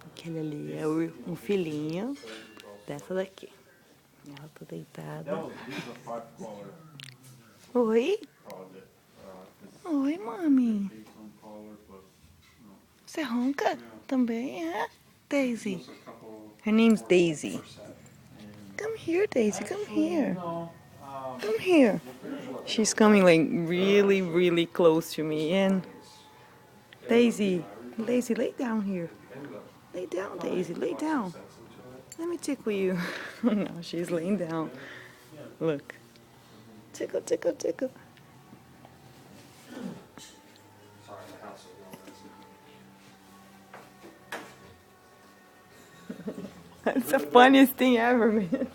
Aquele ali é um filhinho dessa daqui. Ela tá deitada. Oi? Oi, mami. Você ronca também, é? Daisy. Her name's Daisy. Come here, Daisy. Come here. Come here. She's coming like really, really close to me. And Daisy, Daisy, lay down here. Lay down, Daisy. Lay down. Let me tickle you. No, she's laying down. Look. Tickle, tickle, tickle. That's the funniest thing ever, man.